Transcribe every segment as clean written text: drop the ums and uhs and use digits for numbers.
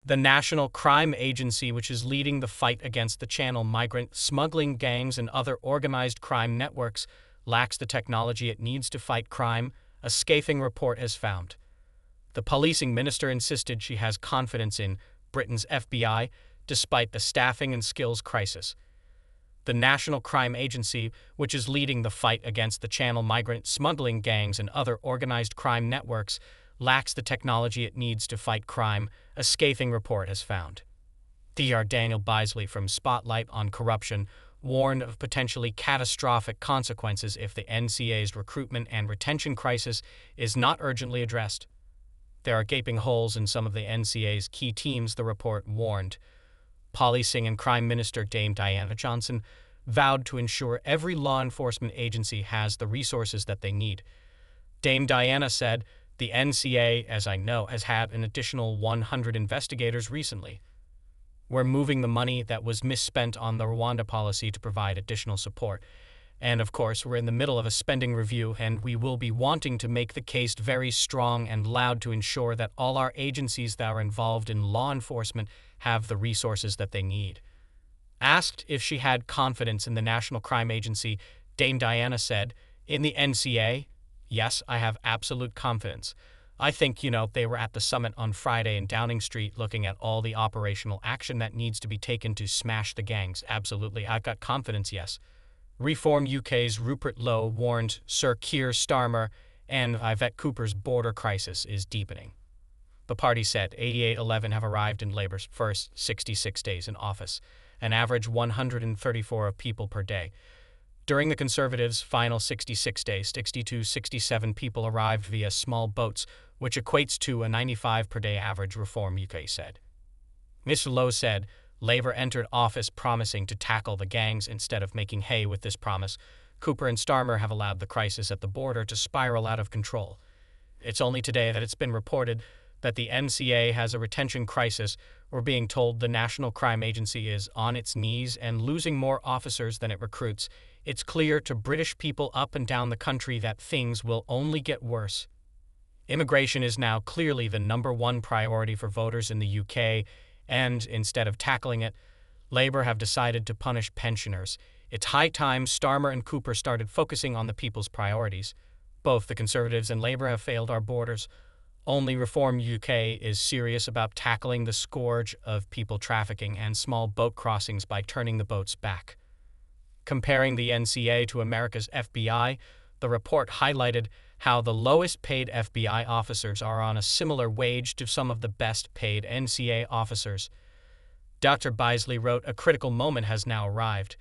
The National Crime Agency, which is leading the fight against the Channel migrant smuggling gangs and other organized crime networks, lacks the technology it needs to fight crime, a scathing report has found. The policing minister insisted she has confidence in Britain's FBI, despite the staffing and skills crisis. The National Crime Agency, which is leading the fight against the Channel migrant smuggling gangs and other organized crime networks, lacks the technology it needs to fight crime, a scathing report has found. Dr. Daniel Bisley from Spotlight on Corruption warned of potentially catastrophic consequences if the NCA's recruitment and retention crisis is not urgently addressed. There are gaping holes in some of the NCA's key teams, the report warned. Policing and Crime Minister Dame Diana Johnson vowed to ensure every law enforcement agency has the resources that they need. Dame Diana said, "The NCA, as I know, has had an additional 100 investigators recently. We're moving the money that was misspent on the Rwanda policy to provide additional support. And of course, we're in the middle of a spending review, and we will be wanting to make the case very strong and loud to ensure that all our agencies that are involved in law enforcement have the resources that they need." Asked if she had confidence in the National Crime Agency, Dame Diana said, "In the NCA, yes, I have absolute confidence. I think, they were at the summit on Friday in Downing Street looking at all the operational action that needs to be taken to smash the gangs. Absolutely, I've got confidence, yes." Reform UK's Rupert Lowe warned Sir Keir Starmer and Yvette Cooper's border crisis is deepening. The party said 8811 have arrived in Labour's first 66 days in office, an average 134 of people per day. During the Conservatives' final 66 days, 67 people arrived via small boats, which equates to a 95 per day average, Reform UK said. Mr. Lowe said, Labour entered office promising to tackle the gangs instead of making hay with this promise. Cooper and Starmer have allowed the crisis at the border to spiral out of control. It's only today that it's been reported that the NCA has a retention crisis. We're being told the National Crime Agency is on its knees and losing more officers than it recruits. It's clear to British people up and down the country that things will only get worse. Immigration is now clearly the #1 priority for voters in the UK, and instead of tackling it, Labour have decided to punish pensioners. It's high time Starmer and Cooper started focusing on the people's priorities. Both the Conservatives and Labour have failed our borders. Only Reform UK is serious about tackling the scourge of people trafficking and small boat crossings by turning the boats back. Comparing the NCA to America's FBI, the report highlighted how the lowest-paid FBI officers are on a similar wage to some of the best-paid NCA officers. Dr. Bisley wrote, "A critical moment has now arrived.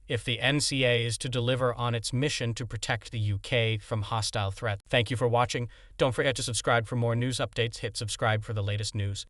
If the NCA is to deliver on its mission to protect the UK from hostile threats." Thank you for watching. Don't forget to subscribe for more news updates. Hit subscribe for the latest news.